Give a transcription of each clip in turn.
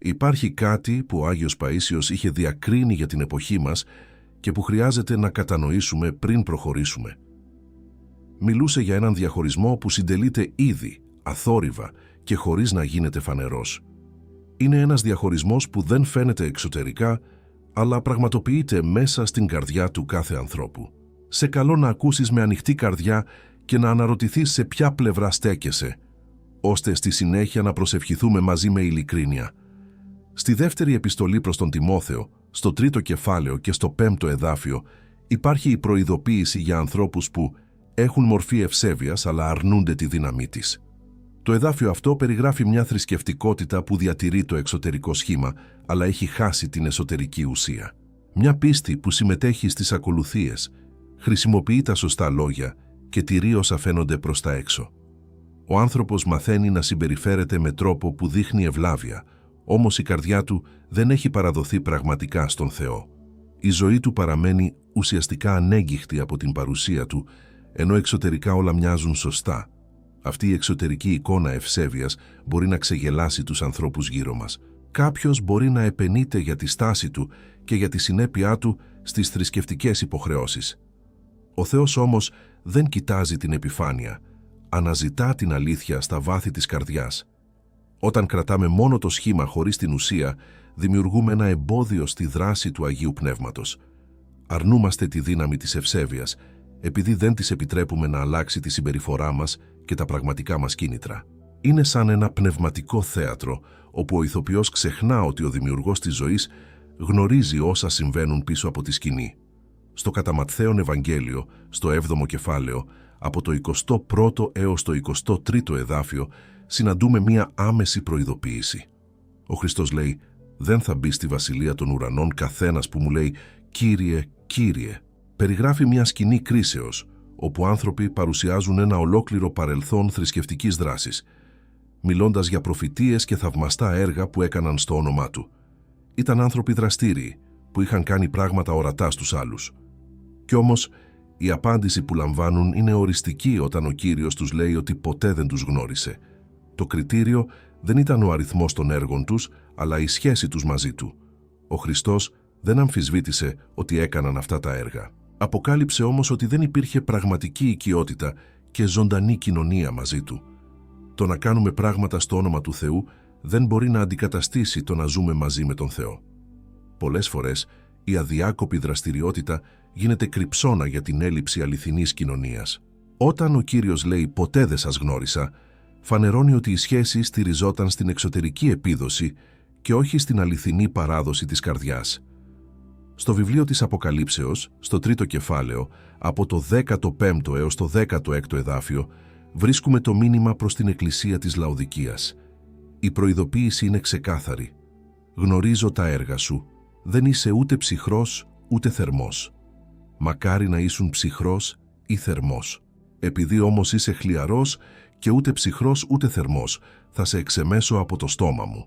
Υπάρχει κάτι που ο Άγιος Παΐσιος είχε διακρίνει για την εποχή μας και που χρειάζεται να κατανοήσουμε πριν προχωρήσουμε. Μιλούσε για έναν διαχωρισμό που συντελείται ήδη, αθόρυβα και χωρίς να γίνεται φανερός. Είναι ένας διαχωρισμός που δεν φαίνεται εξωτερικά, αλλά πραγματοποιείται μέσα στην καρδιά του κάθε ανθρώπου. Σε καλώ να ακούσεις με ανοιχτή καρδιά και να αναρωτηθείς σε ποια πλευρά στέκεσαι, ώστε στη συνέχεια να προσευχηθούμε μαζί με ειλικρίνεια. Στη δεύτερη επιστολή προς τον Τιμόθεο, στο 3ο κεφάλαιο και στο 5ο εδάφιο, υπάρχει η προειδοποίηση για ανθρώπους που έχουν μορφή ευσέβειας αλλά αρνούνται τη δύναμή της. Το εδάφιο αυτό περιγράφει μια θρησκευτικότητα που διατηρεί το εξωτερικό σχήμα, αλλά έχει χάσει την εσωτερική ουσία. Μια πίστη που συμμετέχει στις ακολουθίες, χρησιμοποιεί τα σωστά λόγια και τηρεί όσα φαίνονται προς τα έξω. Ο άνθρωπος μαθαίνει να συμπεριφέρεται με τρόπο που δείχνει ευλάβεια, όμως η καρδιά του δεν έχει παραδοθεί πραγματικά στον Θεό. Η ζωή του παραμένει ουσιαστικά ανέγκυχτη από την παρουσία του, ενώ εξωτερικά όλα μοιάζουν σωστά. Αυτή η εξωτερική εικόνα ευσέβειας μπορεί να ξεγελάσει τους ανθρώπους γύρω μας. Κάποιος μπορεί να επενείται για τη στάση του και για τη συνέπειά του στις θρησκευτικές υποχρεώσεις. Ο Θεός όμως δεν κοιτάζει την επιφάνεια, αναζητά την αλήθεια στα βάθη της καρδιάς. Όταν κρατάμε μόνο το σχήμα χωρίς την ουσία, δημιουργούμε ένα εμπόδιο στη δράση του Αγίου Πνεύματος. Αρνούμαστε τη δύναμη της ευσέβειας, επειδή δεν της επιτρέπουμε να αλλάξει τη συμπεριφορά μας και τα πραγματικά μας κίνητρα. Είναι σαν ένα πνευματικό θέατρο, όπου ο ηθοποιός ξεχνά ότι ο δημιουργός της ζωής γνωρίζει όσα συμβαίνουν πίσω από τη σκηνή. Στο κατά Ματθαίον Ευαγγέλιο, στο 7ο κεφάλαιο, από το 21ο έως το 23ο εδάφιο, συναντούμε μία άμεση προειδοποίηση. Ο Χριστός λέει: «Δεν θα μπει στη βασιλεία των ουρανών καθένας που μου λέει «Κύριε, Κύριε». Περιγράφει μια σκηνή κρίσεως, όπου άνθρωποι παρουσιάζουν ένα ολόκληρο παρελθόν θρησκευτικής δράσης, μιλώντας για προφητείες και θαυμαστά έργα που έκαναν στο όνομά του. Ήταν άνθρωποι δραστήριοι, που είχαν κάνει πράγματα ορατά στους άλλους. Κι όμως, η απάντηση που λαμβάνουν είναι οριστική όταν ο Κύριος τους λέει ότι ποτέ δεν τους γνώρισε. Το κριτήριο δεν ήταν ο αριθμός των έργων τους, αλλά η σχέση τους μαζί του. Ο Χριστός δεν αμφισβήτησε ότι έκαναν αυτά τα έργα. Αποκάλυψε όμως ότι δεν υπήρχε πραγματική οικειότητα και ζωντανή κοινωνία μαζί του. Το να κάνουμε πράγματα στο όνομα του Θεού δεν μπορεί να αντικαταστήσει το να ζούμε μαζί με τον Θεό. Πολλές φορές η αδιάκοπη δραστηριότητα γίνεται κρυψώνα για την έλλειψη αληθινής κοινωνίας. Όταν ο Κύριος λέει «ποτέ δεν σας γνώρισα», φανερώνει ότι η σχέση στηριζόταν στην εξωτερική επίδοση και όχι στην αληθινή παράδοση της καρδιάς. Στο βιβλίο της Αποκαλύψεως, στο 3ο κεφάλαιο, από το 15ο έως το 16ο εδάφιο, βρίσκουμε το μήνυμα προς την Εκκλησία της Λαοδικίας. Η προειδοποίηση είναι ξεκάθαρη. «Γνωρίζω τα έργα σου. Δεν είσαι ούτε ψυχρός ούτε θερμός. Μακάρι να ήσουν ψυχρός ή θερμός. Επειδή όμως είσαι χλιαρός και ούτε ψυχρός ούτε θερμός, θα σε εξεμέσω από το στόμα μου».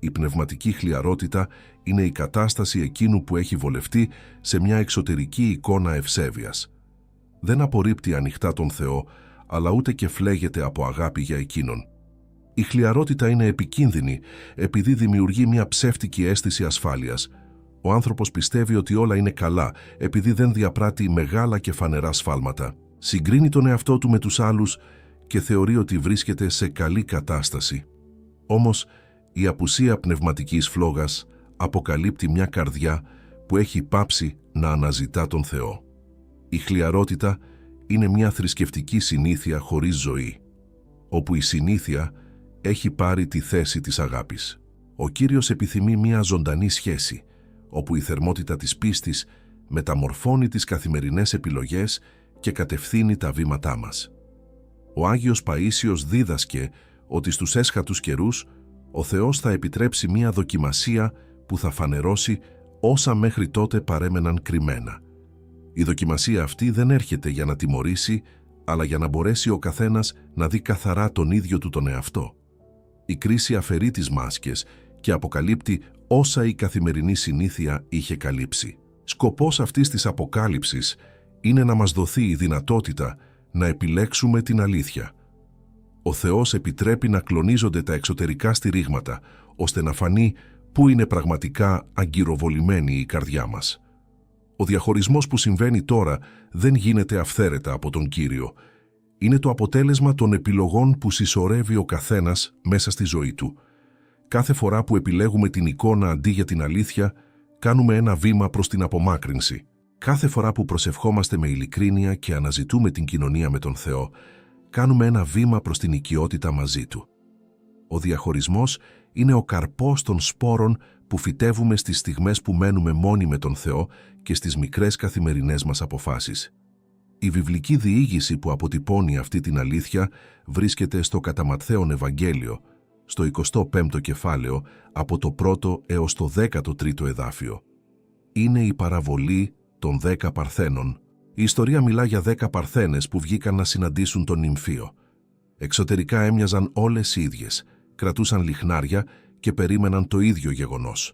Η πνευματική χλιαρότητα είναι η κατάσταση εκείνου που έχει βολευτεί σε μια εξωτερική εικόνα ευσέβειας. Δεν απορρίπτει ανοιχτά τον Θεό, αλλά ούτε και φλέγεται από αγάπη για Εκείνον. Η χλιαρότητα είναι επικίνδυνη επειδή δημιουργεί μια ψεύτικη αίσθηση ασφάλειας. Ο άνθρωπος πιστεύει ότι όλα είναι καλά επειδή δεν διαπράττει μεγάλα και φανερά σφάλματα. Συγκρίνει τον εαυτό του με τους άλλους και θεωρεί ότι βρίσκεται σε καλή κατάσταση. Όμως, η απουσία πνευματικής φλόγας αποκαλύπτει μια καρδιά που έχει πάψει να αναζητά τον Θεό. Η χλιαρότητα είναι μια θρησκευτική συνήθεια χωρίς ζωή, όπου η συνήθεια έχει πάρει τη θέση της αγάπης. Ο Κύριος επιθυμεί μια ζωντανή σχέση, όπου η θερμότητα της πίστης μεταμορφώνει τις καθημερινές επιλογές και κατευθύνει τα βήματά μας. Ο Άγιος Παΐσιος δίδασκε ότι στους έσχατους καιρούς ο Θεός θα επιτρέψει μία δοκιμασία που θα φανερώσει όσα μέχρι τότε παρέμεναν κρυμμένα. Η δοκιμασία αυτή δεν έρχεται για να τιμωρήσει, αλλά για να μπορέσει ο καθένας να δει καθαρά τον ίδιο του τον εαυτό. Η κρίση αφαιρεί τις μάσκες και αποκαλύπτει όσα η καθημερινή συνήθεια είχε καλύψει. Σκοπός αυτής της αποκάλυψης είναι να μας δοθεί η δυνατότητα να επιλέξουμε την αλήθεια. Ο Θεός επιτρέπει να κλονίζονται τα εξωτερικά στηρίγματα, ώστε να φανεί πού είναι πραγματικά αγκυροβολημένη η καρδιά μας. Ο διαχωρισμός που συμβαίνει τώρα δεν γίνεται αυθαίρετα από τον Κύριο. Είναι το αποτέλεσμα των επιλογών που συσσωρεύει ο καθένας μέσα στη ζωή του. Κάθε φορά που επιλέγουμε την εικόνα αντί για την αλήθεια, κάνουμε ένα βήμα προς την απομάκρυνση. Κάθε φορά που προσευχόμαστε με ειλικρίνεια και αναζητούμε την κοινωνία με τον Θεό, κάνουμε ένα βήμα προς την οικειότητα μαζί Του. Ο διαχωρισμός είναι ο καρπός των σπόρων που φυτεύουμε στις στιγμές που μένουμε μόνοι με τον Θεό και στις μικρές καθημερινές μας αποφάσεις. Η βιβλική διήγηση που αποτυπώνει αυτή την αλήθεια βρίσκεται στο κατά Ματθαίον Ευαγγέλιο, στο 25ο κεφάλαιο, από το 1ο έως το 13ο εδάφιο. Είναι η παραβολή των 10 παρθένων. Η ιστορία μιλά για 10 παρθένες που βγήκαν να συναντήσουν τον νυμφίο. Εξωτερικά έμοιαζαν όλες ίδιες, κρατούσαν λιχνάρια και περίμεναν το ίδιο γεγονός.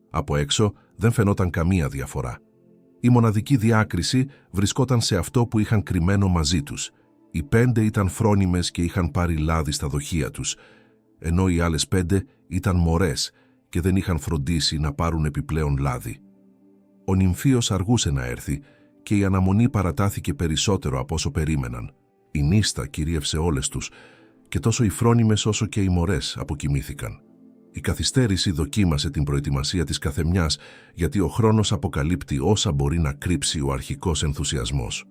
Από έξω δεν φαινόταν καμία διαφορά. Η μοναδική διάκριση βρισκόταν σε αυτό που είχαν κρυμμένο μαζί τους. Οι 5 ήταν φρόνιμες και είχαν πάρει λάδι στα δοχεία τους, ενώ οι άλλες 5 ήταν μωρές και δεν είχαν φροντίσει να πάρουν επιπλέον λάδι. Ο νυμφίος αργούσε να έρθει και η αναμονή παρατάθηκε περισσότερο από όσο περίμεναν. Η νύστα κυρίευσε όλες τους και τόσο οι φρόνιμες όσο και οι μωρές αποκοιμήθηκαν. Η καθυστέρηση δοκίμασε την προετοιμασία της καθεμιάς, γιατί ο χρόνος αποκαλύπτει όσα μπορεί να κρύψει ο αρχικός ενθουσιασμός.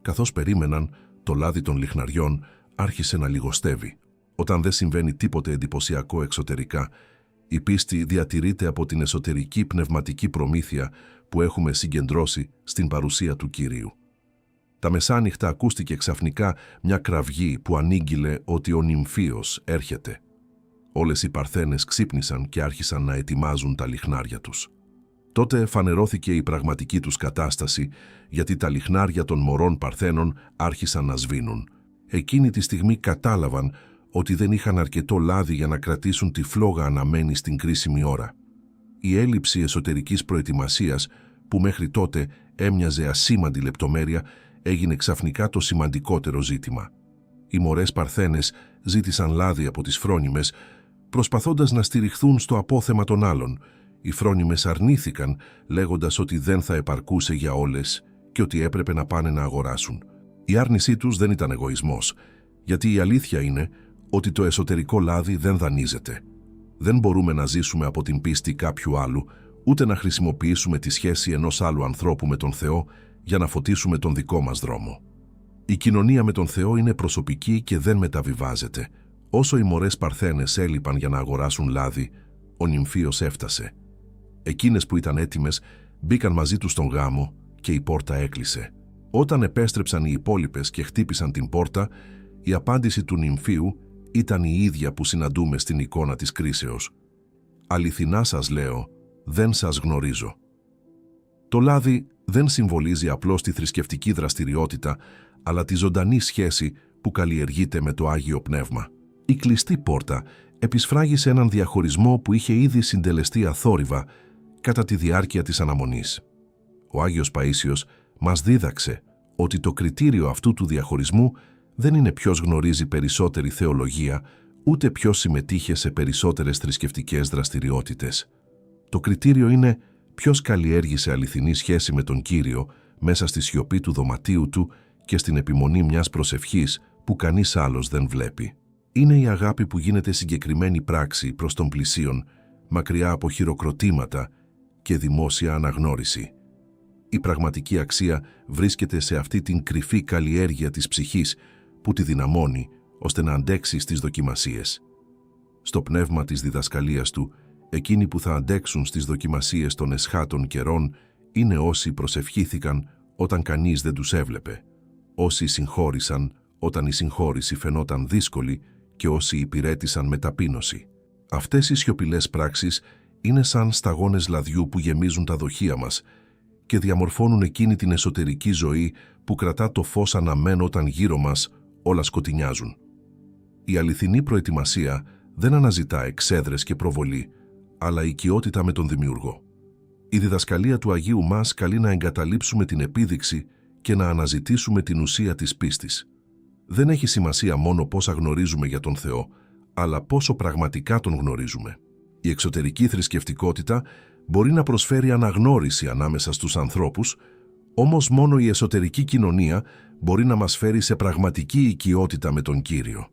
Καθώς περίμεναν, το λάδι των λιχναριών άρχισε να λιγοστεύει. Όταν δεν συμβαίνει τίποτε εντυπωσιακό εξωτερικά, η πίστη διατηρείται από την εσωτερική πνευματική προμήθεια που έχουμε συγκεντρώσει στην παρουσία του Κυρίου. Τα μεσάνυχτα ακούστηκε ξαφνικά μια κραυγή που ανήγγειλε ότι ο νυμφίος έρχεται. Όλες οι παρθένες ξύπνησαν και άρχισαν να ετοιμάζουν τα λιχνάρια τους. Τότε φανερώθηκε η πραγματική τους κατάσταση, γιατί τα λιχνάρια των μωρών παρθένων άρχισαν να σβήνουν. Εκείνη τη στιγμή κατάλαβαν ότι δεν είχαν αρκετό λάδι για να κρατήσουν τη φλόγα αναμένη στην κρίσιμη ώρα. Η έλλειψη εσωτερικής προετοιμασίας, που μέχρι τότε έμοιαζε ασήμαντη λεπτομέρεια, έγινε ξαφνικά το σημαντικότερο ζήτημα. Οι μωρές παρθένες ζήτησαν λάδι από τις φρόνιμες, προσπαθώντας να στηριχθούν στο απόθεμα των άλλων. Οι φρόνιμες αρνήθηκαν, λέγοντας ότι δεν θα επαρκούσε για όλες και ότι έπρεπε να πάνε να αγοράσουν. Η άρνησή τους δεν ήταν εγωισμός, γιατί η αλήθεια είναι ότι το εσωτερικό λάδι δεν δανείζεται. Δεν μπορούμε να ζήσουμε από την πίστη κάποιου άλλου, ούτε να χρησιμοποιήσουμε τη σχέση ενός άλλου ανθρώπου με τον Θεό για να φωτίσουμε τον δικό μας δρόμο. Η κοινωνία με τον Θεό είναι προσωπική και δεν μεταβιβάζεται. Όσο οι μωρές παρθένες έλειπαν για να αγοράσουν λάδι, ο νυμφίος έφτασε. Εκείνες που ήταν έτοιμες μπήκαν μαζί του στον γάμο και η πόρτα έκλεισε. Όταν επέστρεψαν οι υπόλοιπες και χτύπησαν την πόρτα, η απάντηση του νυμφίου ήταν η ίδια που συναντούμε στην εικόνα της κρίσεως. «Αληθινά σας λέω, δεν σας γνωρίζω». Το λάδι δεν συμβολίζει απλώς τη θρησκευτική δραστηριότητα, αλλά τη ζωντανή σχέση που καλλιεργείται με το Άγιο Πνεύμα. Η κλειστή πόρτα επισφράγισε έναν διαχωρισμό που είχε ήδη συντελεστεί αθόρυβα κατά τη διάρκεια της αναμονής. Ο Άγιος Παΐσιος μας δίδαξε ότι το κριτήριο αυτού του διαχωρισμού δεν είναι ποιος γνωρίζει περισσότερη θεολογία, ούτε ποιος συμμετείχε σε περισσότερες θρησκευτικές δραστηριότητες. Το κριτήριο είναι ποιος καλλιέργησε αληθινή σχέση με τον Κύριο μέσα στη σιωπή του δωματίου του και στην επιμονή μιας προσευχής που κανείς άλλος δεν βλέπει. Είναι η αγάπη που γίνεται συγκεκριμένη πράξη προς τον πλησίον, μακριά από χειροκροτήματα και δημόσια αναγνώριση. Η πραγματική αξία βρίσκεται σε αυτή την κρυφή καλλιέργεια της ψυχής που τη δυναμώνει ώστε να αντέξει στις δοκιμασίες. Στο πνεύμα της διδασκαλίας του, εκείνοι που θα αντέξουν στις δοκιμασίες των εσχάτων καιρών είναι όσοι προσευχήθηκαν όταν κανείς δεν τους έβλεπε, όσοι συγχώρησαν όταν η συγχώρηση φαινόταν δύσκολη και όσοι υπηρέτησαν με ταπείνωση. Αυτές οι σιωπηλές πράξεις είναι σαν σταγόνες λαδιού που γεμίζουν τα δοχεία μας και διαμορφώνουν εκείνη την εσωτερική ζωή που κρατά το φως αναμένο όταν γύρω μας όλα σκοτεινιάζουν. Η αληθινή προετοιμασία δεν αναζητά εξέδρες και προβολή, αλλά οικειότητα με τον Δημιουργό. Η διδασκαλία του Αγίου μας καλεί να εγκαταλείψουμε την επίδειξη και να αναζητήσουμε την ουσία της πίστης. Δεν έχει σημασία μόνο πόσα γνωρίζουμε για τον Θεό, αλλά πόσο πραγματικά τον γνωρίζουμε. Η εξωτερική θρησκευτικότητα μπορεί να προσφέρει αναγνώριση ανάμεσα στους ανθρώπους, όμως μόνο η εσωτερική κοινωνία μπορεί να μας φέρει σε πραγματική οικειότητα με τον Κύριο.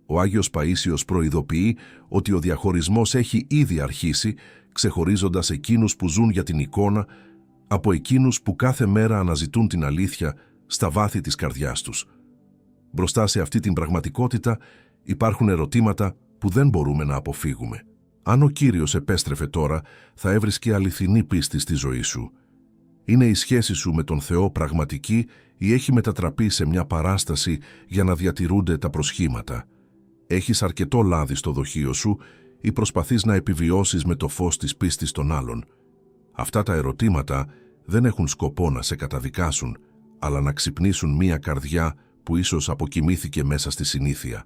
Ο Άγιος Παΐσιος προειδοποιεί ότι ο διαχωρισμός έχει ήδη αρχίσει, ξεχωρίζοντας εκείνους που ζουν για την εικόνα από εκείνους που κάθε μέρα αναζητούν την αλήθεια στα βάθη της καρδιάς τους. Μπροστά σε αυτή την πραγματικότητα υπάρχουν ερωτήματα που δεν μπορούμε να αποφύγουμε. Αν ο Κύριος επέστρεφε τώρα, θα έβρισκε αληθινή πίστη στη ζωή σου. Είναι η σχέση σου με τον Θεό πραγματική ή έχει μετατραπεί σε μια παράσταση για να διατηρούνται τα προσχήματα? Έχεις αρκετό λάδι στο δοχείο σου ή προσπαθείς να επιβιώσεις με το φως της πίστης των άλλων? Αυτά τα ερωτήματα δεν έχουν σκοπό να σε καταδικάσουν, αλλά να ξυπνήσουν μια καρδιά που ίσως αποκοιμήθηκε μέσα στη συνήθεια.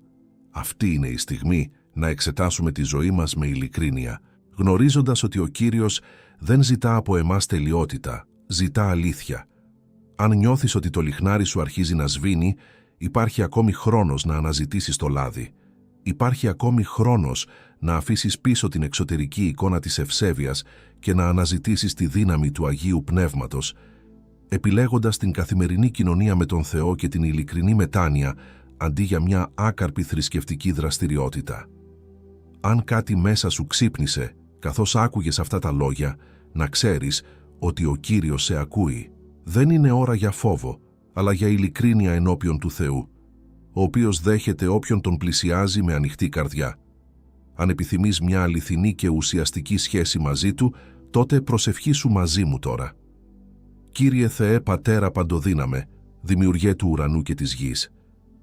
Αυτή είναι η στιγμή να εξετάσουμε τη ζωή μας με ειλικρίνεια, γνωρίζοντας ότι ο Κύριος δεν ζητά από εμάς τελειότητα, ζητά αλήθεια. Αν νιώθεις ότι το λιχνάρι σου αρχίζει να σβήνει, υπάρχει ακόμη χρόνος να αναζητήσεις το λάδι. Υπάρχει ακόμη χρόνος να αφήσεις πίσω την εξωτερική εικόνα της ευσέβειας και να αναζητήσεις τη δύναμη του Αγίου Πνεύματος, επιλέγοντας την καθημερινή κοινωνία με τον Θεό και την ειλικρινή μετάνοια αντί για μια άκαρπη θρησκευτική δραστηριότητα. Αν κάτι μέσα σου ξύπνησε καθώς άκουγες αυτά τα λόγια, να ξέρεις ότι ο Κύριος σε ακούει. Δεν είναι ώρα για φόβο, αλλά για ειλικρίνεια ενώπιον του Θεού, ο οποίος δέχεται όποιον τον πλησιάζει με ανοιχτή καρδιά. Αν επιθυμείς μια αληθινή και ουσιαστική σχέση μαζί Του, τότε προσευχήσου μαζί μου τώρα. Κύριε Θεέ Πατέρα Παντοδύναμε, Δημιουργέ του ουρανού και της γης,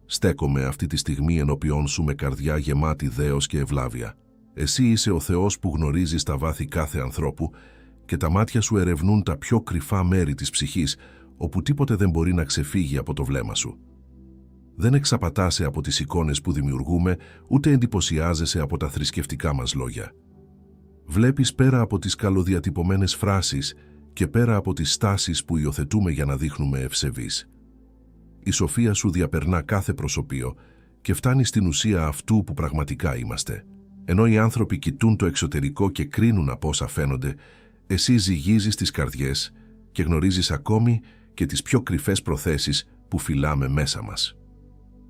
στέκομαι αυτή τη στιγμή ενώπιόν Σου με καρδιά γεμάτη δέος και ευλάβεια. Εσύ είσαι ο Θεός που γνωρίζεις τα βάθη κάθε ανθρώπου και τα μάτια Σου ερευνούν τα πιο κρυφά μέρη της ψυχής, όπου τίποτε δεν μπορεί να ξεφύγει από το βλέμμα Σου. Δεν εξαπατάσαι από τις εικόνες που δημιουργούμε, ούτε εντυπωσιάζεσαι από τα θρησκευτικά μας λόγια. Βλέπεις πέρα από τις καλοδιατυπωμένες φράσεις και πέρα από τις στάσεις που υιοθετούμε για να δείχνουμε ευσεβείς. Η σοφία Σου διαπερνά κάθε προσωπείο και φτάνει στην ουσία αυτού που πραγματικά είμαστε. Ενώ οι άνθρωποι κοιτούν το εξωτερικό και κρίνουν από όσα φαίνονται, εσύ ζυγίζεις τις καρδιές και γνωρίζεις ακόμη και τις πιο κρυφές προθέσεις που φυλάμε μέσα μας.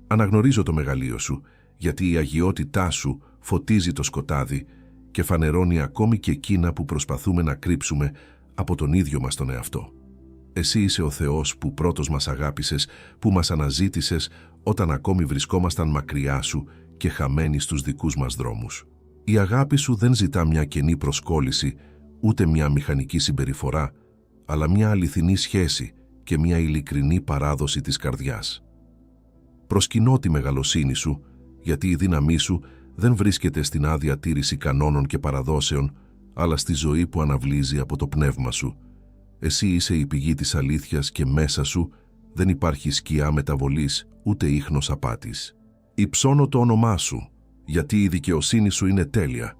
Αναγνωρίζω το μεγαλείο Σου, γιατί η αγιότητά Σου φωτίζει το σκοτάδι και φανερώνει ακόμη και εκείνα που προσπαθούμε να κρύψουμε από τον ίδιο μας τον εαυτό. Εσύ είσαι ο Θεός που πρώτος μας αγάπησες, που μας αναζήτησες όταν ακόμη βρισκόμασταν μακριά Σου και χαμένοι στους δικούς μας δρόμους. Η αγάπη Σου δεν ζητά μια κενή προσκόλληση, ούτε μια μηχανική συμπεριφορά, αλλά μια αληθινή σχέση και μια ειλικρινή παράδοση της καρδιάς. Προσκυνώ τη μεγαλοσύνη Σου, γιατί η δύναμή Σου δεν βρίσκεται στην άδεια τήρηση κανόνων και παραδόσεων, αλλά στη ζωή που αναβλύζει από το πνεύμα Σου. Εσύ είσαι η πηγή της αλήθειας και μέσα Σου δεν υπάρχει σκιά μεταβολής ούτε ίχνος απάτης. Υψώνω το όνομά Σου, γιατί η δικαιοσύνη Σου είναι τέλεια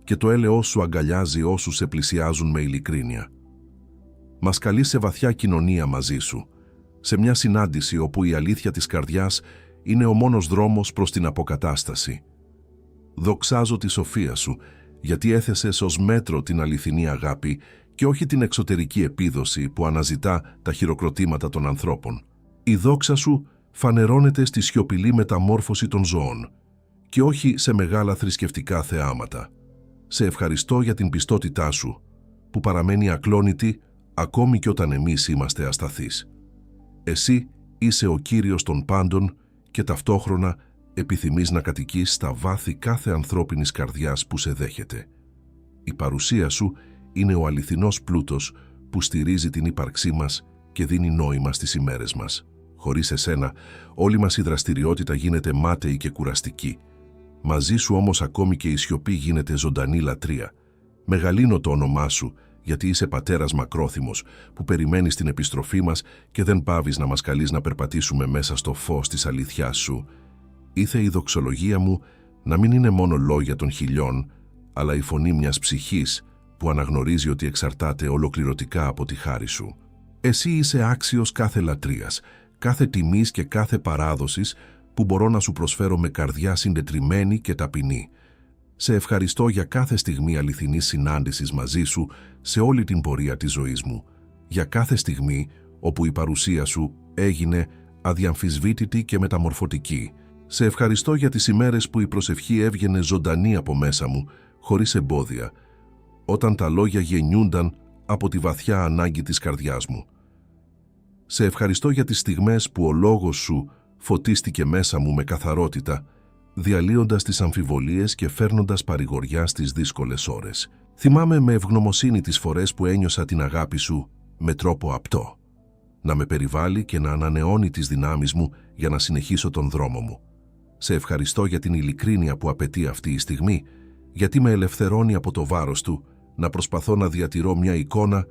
και το έλεος Σου αγκαλιάζει όσους σε πλησιάζουν με ειλικρίνεια. Μας καλείς σε βαθιά κοινωνία μαζί Σου, σε μια συνάντηση όπου η αλήθεια της καρδιάς είναι ο μόνος δρόμος προς την αποκατάσταση. Δοξάζω τη σοφία Σου, γιατί έθεσες ως μέτρο την αληθινή αγάπη και όχι την εξωτερική επίδοση που αναζητά τα χειροκροτήματα των ανθρώπων. Η δόξα Σου φανερώνεται στη σιωπηλή μεταμόρφωση των ζώων και όχι σε μεγάλα θρησκευτικά θεάματα. Σε ευχαριστώ για την πιστότητά Σου, που παραμένει ακλόνητη ακόμη και όταν εμείς είμαστε ασταθείς. Εσύ είσαι ο Κύριος των πάντων και ταυτόχρονα επιθυμείς να κατοικείς στα βάθη κάθε ανθρώπινης καρδιάς που σε δέχεται. Η παρουσία Σου είναι ο αληθινός πλούτος που στηρίζει την ύπαρξή μας και δίνει νόημα στις ημέρες μας. Χωρίς Εσένα, όλη μας η δραστηριότητα γίνεται μάταιη και κουραστική. Μαζί Σου όμως ακόμη και η σιωπή γίνεται ζωντανή λατρεία. Μεγαλύνω το όνομά Σου, γιατί είσαι Πατέρας μακρόθυμος που περιμένεις την επιστροφή μας και δεν πάβεις να μας καλείς να περπατήσουμε μέσα στο φως της αλήθειάς Σου. Ήθε η δοξολογία μου να μην είναι μόνο λόγια των χιλιών, αλλά η φωνή μιας ψυχής που αναγνωρίζει ότι εξαρτάται ολοκληρωτικά από τη χάρη Σου. Εσύ είσαι άξιος κάθε λατρείας, κάθε τιμής και κάθε παράδοσης που μπορώ να Σου προσφέρω με καρδιά συντετριμμένη και ταπεινή. Σε ευχαριστώ για κάθε στιγμή αληθινής συνάντησης μαζί σου σε όλη την πορεία της ζωής μου. Για κάθε στιγμή όπου η παρουσία σου έγινε αδιαμφισβήτητη και μεταμορφωτική. Σε ευχαριστώ για τις ημέρες που η προσευχή έβγαινε ζωντανή από μέσα μου, χωρίς εμπόδια, όταν τα λόγια γεννιούνταν από τη βαθιά ανάγκη της καρδιάς μου. Σε ευχαριστώ για τις στιγμές που ο λόγος σου φωτίστηκε μέσα μου με καθαρότητα, διαλύοντας τις αμφιβολίες και φέρνοντας παρηγοριά στις δύσκολες ώρες. Θυμάμαι με ευγνωμοσύνη τις φορές που ένιωσα την αγάπη σου με τρόπο απτό, να με περιβάλλει και να ανανεώνει τις δυνάμεις μου για να συνεχίσω τον δρόμο μου. Σε ευχαριστώ για την ειλικρίνεια που απαιτεί αυτή η στιγμή, γιατί με ελευθερώνει από το βάρος του να προσπαθώ να διατηρώ μια εικόνα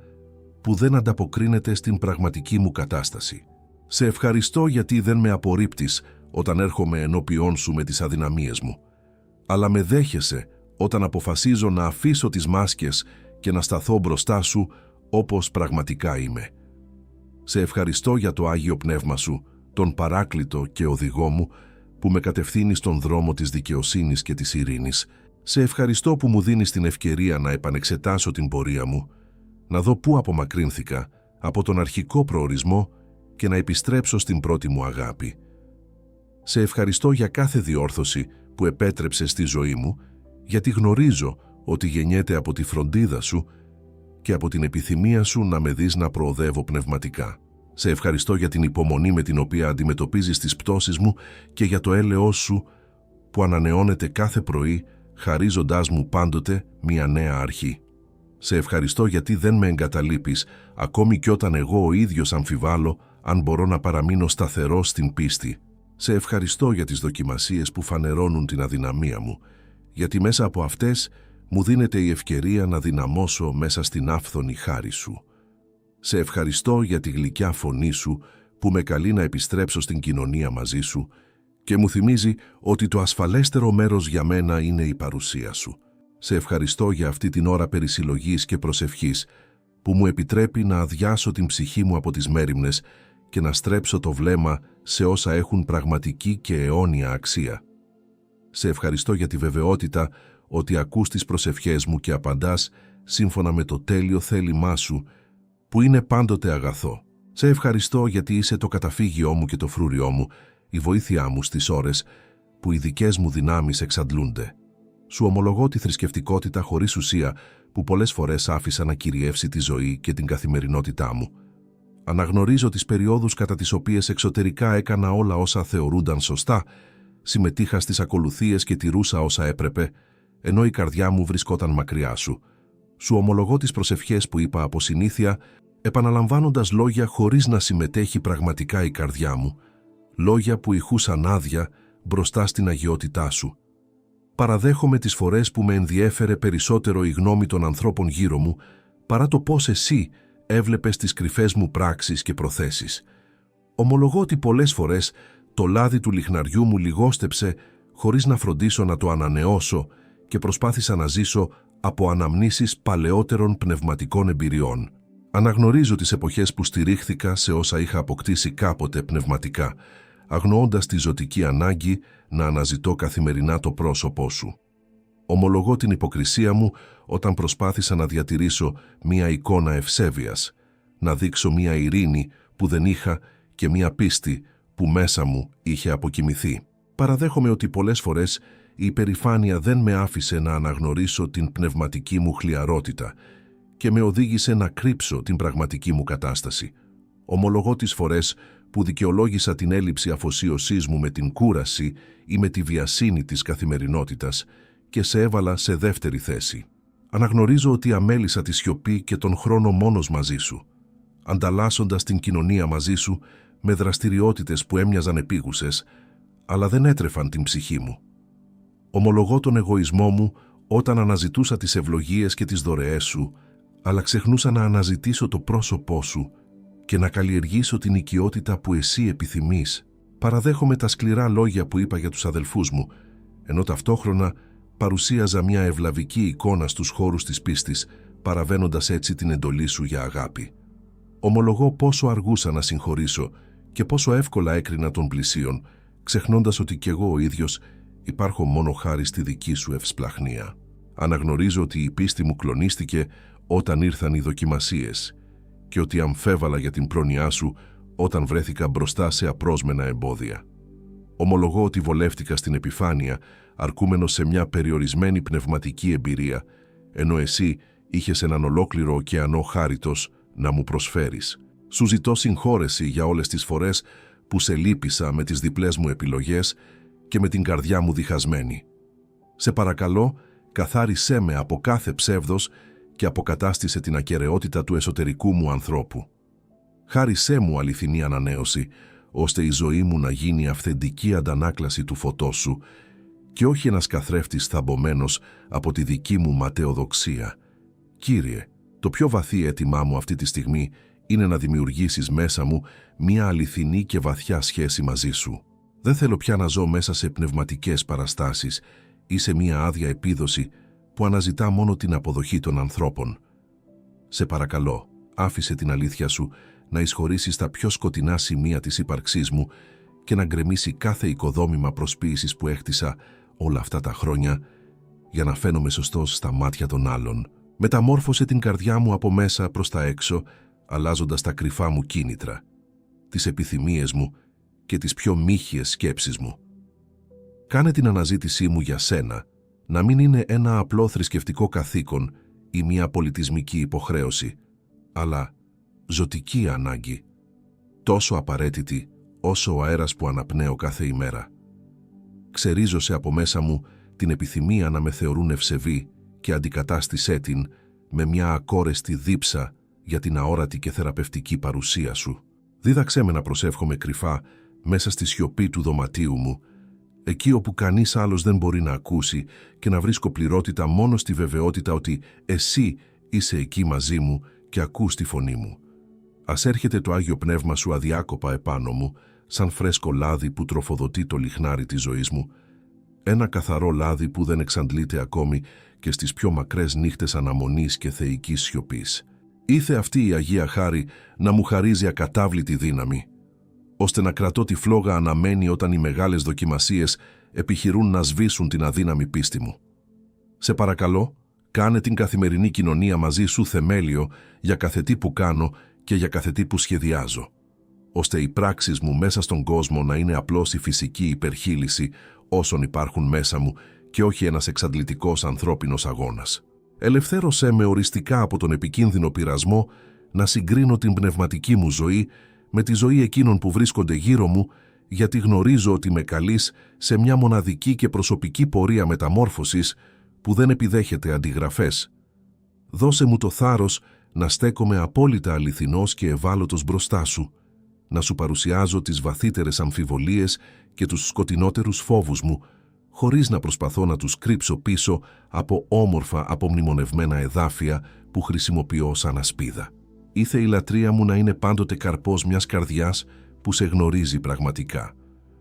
που δεν ανταποκρίνεται στην πραγματική μου κατάσταση. Σε ευχαριστώ γιατί δεν με απορρίπτεις όταν έρχομαι ενώπιόν σου με τις αδυναμίες μου, αλλά με δέχεσαι όταν αποφασίζω να αφήσω τις μάσκες και να σταθώ μπροστά σου όπως πραγματικά είμαι. Σε ευχαριστώ για το Άγιο Πνεύμα σου, τον Παράκλητο και οδηγό μου, που με κατευθύνει στον δρόμο της δικαιοσύνης και της ειρήνης. Σε ευχαριστώ που μου δίνεις την ευκαιρία να επανεξετάσω την πορεία μου, να δω πού απομακρύνθηκα από τον αρχικό προορισμό και να επιστρέψω στην πρώτη μου αγάπη. Σε ευχαριστώ για κάθε διόρθωση που επέτρεψε στη ζωή μου, γιατί γνωρίζω ότι γεννιέται από τη φροντίδα σου και από την επιθυμία σου να με δεις να προοδεύω πνευματικά. Σε ευχαριστώ για την υπομονή με την οποία αντιμετωπίζεις τις πτώσεις μου και για το έλεος σου που ανανεώνεται κάθε πρωί, χαρίζοντάς μου πάντοτε μια νέα αρχή. Σε ευχαριστώ γιατί δεν με εγκαταλείπεις, ακόμη κι όταν εγώ ο ίδιος αμφιβάλλω αν μπορώ να παραμείνω σταθερός στην πίστη. Σε ευχαριστώ για τις δοκιμασίες που φανερώνουν την αδυναμία μου, γιατί μέσα από αυτές μου δίνεται η ευκαιρία να δυναμώσω μέσα στην άφθονη χάρη σου. Σε ευχαριστώ για τη γλυκιά φωνή σου που με καλεί να επιστρέψω στην κοινωνία μαζί σου και μου θυμίζει ότι το ασφαλέστερο μέρος για μένα είναι η παρουσία σου. Σε ευχαριστώ για αυτή την ώρα περισυλλογής και προσευχής που μου επιτρέπει να αδειάσω την ψυχή μου από τις μέριμνες και να στρέψω το βλέμμα σε όσα έχουν πραγματική και αιώνια αξία. Σε ευχαριστώ για τη βεβαιότητα ότι ακούς τις προσευχές μου και απαντάς σύμφωνα με το τέλειο θέλημά σου, που είναι πάντοτε αγαθό. Σε ευχαριστώ γιατί είσαι το καταφύγιό μου και το φρούριό μου, η βοήθειά μου στις ώρες που οι δικές μου δυνάμεις εξαντλούνται. Σου ομολογώ τη θρησκευτικότητα χωρίς ουσία που πολλές φορές άφησα να κυριεύσει τη ζωή και την καθημερινότητά μου. Αναγνωρίζω τις περιόδους κατά τις οποίες εξωτερικά έκανα όλα όσα θεωρούνταν σωστά, συμμετείχα στις ακολουθίες και τηρούσα όσα έπρεπε, ενώ η καρδιά μου βρισκόταν μακριά σου. Σου ομολογώ τις προσευχές που είπα από συνήθεια, επαναλαμβάνοντας λόγια χωρίς να συμμετέχει πραγματικά η καρδιά μου, λόγια που ηχούσαν άδεια μπροστά στην αγιότητά σου. Παραδέχομαι τις φορές που με ενδιέφερε περισσότερο η γνώμη των ανθρώπων γύρω μου, παρά το πώς εσύ έβλεπες τις κρυφές μου πράξεις και προθέσεις. Ομολογώ ότι πολλές φορές το λάδι του λιχναριού μου λιγόστεψε χωρίς να φροντίσω να το ανανεώσω και προσπάθησα να ζήσω από αναμνήσεις παλαιότερων πνευματικών εμπειριών. Αναγνωρίζω τις εποχές που στηρίχθηκα σε όσα είχα αποκτήσει κάποτε πνευματικά, αγνοώντας τη ζωτική ανάγκη να αναζητώ καθημερινά το πρόσωπό σου. Ομολογώ την υποκρισία μου όταν προσπάθησα να διατηρήσω μία εικόνα ευσέβειας, να δείξω μία ειρήνη που δεν είχα και μία πίστη που μέσα μου είχε αποκοιμηθεί. Παραδέχομαι ότι πολλές φορές η υπερηφάνεια δεν με άφησε να αναγνωρίσω την πνευματική μου χλιαρότητα και με οδήγησε να κρύψω την πραγματική μου κατάσταση. Ομολογώ τις φορές που δικαιολόγησα την έλλειψη αφοσίωσής μου με την κούραση ή με τη βιασύνη της καθημερινότητας και σε έβαλα σε δεύτερη θέση. Αναγνωρίζω ότι αμέλησα τη σιωπή και τον χρόνο μόνος μαζί σου, ανταλλάσσοντας την κοινωνία μαζί σου με δραστηριότητες που έμοιαζαν επίγουσες, αλλά δεν έτρεφαν την ψυχή μου. Ομολογώ τον εγωισμό μου όταν αναζητούσα τις ευλογίες και τις δωρεές σου, αλλά ξεχνούσα να αναζητήσω το πρόσωπό σου και να καλλιεργήσω την οικειότητα που εσύ επιθυμείς. Παραδέχομαι τα σκληρά λόγια που είπα για τους αδελφούς μου, ενώ ταυτόχρονα παρουσίαζα μια ευλαβική εικόνα στους χώρους της πίστης, παραβαίνοντας έτσι την εντολή σου για αγάπη. Ομολογώ πόσο αργούσα να συγχωρήσω και πόσο εύκολα έκρινα τον πλησίον, ξεχνώντας ότι κι εγώ ο ίδιος υπάρχω μόνο χάρη στη δική σου ευσπλαχνία. Αναγνωρίζω ότι η πίστη μου κλονίστηκε όταν ήρθαν οι δοκιμασίες και ότι αμφέβαλα για την πρόνοιά σου όταν βρέθηκα μπροστά σε απρόσμενα εμπόδια. Ομολογώ ότι βολεύτηκα στην επιφάνεια, αρκούμενος σε μια περιορισμένη πνευματική εμπειρία, ενώ εσύ είχες έναν ολόκληρο ωκεανό χάριτος να μου προσφέρεις. Σου ζητώ συγχώρεση για όλες τις φορές που σε λύπησα με τις διπλές μου επιλογές και με την καρδιά μου διχασμένη. Σε παρακαλώ, καθάρισέ με από κάθε ψεύδος και αποκατάστησε την ακεραιότητα του εσωτερικού μου ανθρώπου. Χάρισέ μου αληθινή ανανέωση, ώστε η ζωή μου να γίνει αυθεντική αντανάκλαση του φωτός σου και όχι ένας καθρέφτης θαμπομένος από τη δική μου ματαιοδοξία. Κύριε, το πιο βαθύ αίτημά μου αυτή τη στιγμή είναι να δημιουργήσεις μέσα μου μια αληθινή και βαθιά σχέση μαζί σου. Δεν θέλω πια να ζω μέσα σε πνευματικές παραστάσεις ή σε μια άδεια επίδοση που αναζητά μόνο την αποδοχή των ανθρώπων. Σε παρακαλώ, άφησε την αλήθεια σου να εισχωρήσει στα πιο σκοτεινά σημεία της ύπαρξής μου και να γκρεμίσει κάθε οικοδόμημα προσποίησης που έχτισα όλα αυτά τα χρόνια για να φαίνομαι σωστός στα μάτια των άλλων. Μεταμόρφωσε την καρδιά μου από μέσα προς τα έξω, αλλάζοντας τα κρυφά μου κίνητρα, τις επιθυμίες μου και τις πιο μύχιες σκέψεις μου. Κάνε την αναζήτησή μου για σένα να μην είναι ένα απλό θρησκευτικό καθήκον ή μια πολιτισμική υποχρέωση, αλλά ζωτική ανάγκη, τόσο απαραίτητη όσο ο αέρας που αναπνέω κάθε ημέρα. Ξερίζωσε από μέσα μου την επιθυμία να με θεωρούν ευσεβή και αντικατάστησέ την με μια ακόρεστη δίψα για την αόρατη και θεραπευτική παρουσία σου. Δίδαξέ με να προσεύχομαι κρυφά μέσα στη σιωπή του δωματίου μου, εκεί όπου κανείς άλλος δεν μπορεί να ακούσει, και να βρίσκω πληρότητα μόνο στη βεβαιότητα ότι εσύ είσαι εκεί μαζί μου και ακούς τη φωνή μου. Ας έρχεται το Άγιο Πνεύμα σου αδιάκοπα επάνω μου, σαν φρέσκο λάδι που τροφοδοτεί το λιχνάρι της ζωής μου, ένα καθαρό λάδι που δεν εξαντλείται ακόμη και στις πιο μακρές νύχτες αναμονής και θεϊκής σιωπής. Ήθε αυτή η Αγία Χάρη να μου χαρίζει ακατάβλητη δύναμη, ώστε να κρατώ τη φλόγα αναμένη όταν οι μεγάλες δοκιμασίες επιχειρούν να σβήσουν την αδύναμη πίστη μου. Σε παρακαλώ, κάνε την καθημερινή κοινωνία μαζί σου θεμέλιο για κάθε τι που κάνω και για κάθε τι που σχεδιάζω, ώστε οι πράξεις μου μέσα στον κόσμο να είναι απλώς η φυσική υπερχείληση όσων υπάρχουν μέσα μου και όχι ένας εξαντλητικός ανθρώπινος αγώνας. Ελευθέρωσέ με οριστικά από τον επικίνδυνο πειρασμό να συγκρίνω την πνευματική μου ζωή με τη ζωή εκείνων που βρίσκονται γύρω μου, γιατί γνωρίζω ότι με καλείς σε μια μοναδική και προσωπική πορεία μεταμόρφωσης που δεν επιδέχεται αντιγραφές. Δώσε μου το θάρρος να στέκομαι απόλυτα αληθινός και ευάλωτος μπροστά σου, να σου παρουσιάζω τις βαθύτερες αμφιβολίες και τους σκοτεινότερους φόβους μου, χωρίς να προσπαθώ να τους κρύψω πίσω από όμορφα απομνημονευμένα εδάφια που χρησιμοποιώ σαν ασπίδα. Ήθε η λατρεία μου να είναι πάντοτε καρπός μιας καρδιάς που σε γνωρίζει πραγματικά,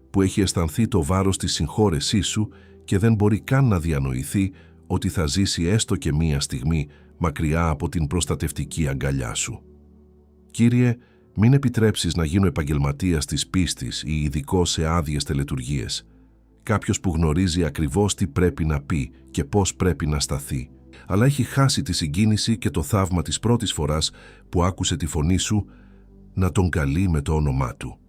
που έχει αισθανθεί το βάρος της συγχώρεσής σου και δεν μπορεί καν να διανοηθεί ότι θα ζήσει έστω και μία στιγμή μακριά από την προστατευτική αγκαλιά σου. Κύριε, μην επιτρέψεις να γίνω επαγγελματίας της πίστης ή ειδικό σε άδειες τελετουργίες, κάποιος που γνωρίζει ακριβώς τι πρέπει να πει και πώς πρέπει να σταθεί, αλλά έχει χάσει τη συγκίνηση και το θαύμα της πρώτης φοράς που άκουσε τη φωνή σου να τον καλεί με το όνομά του.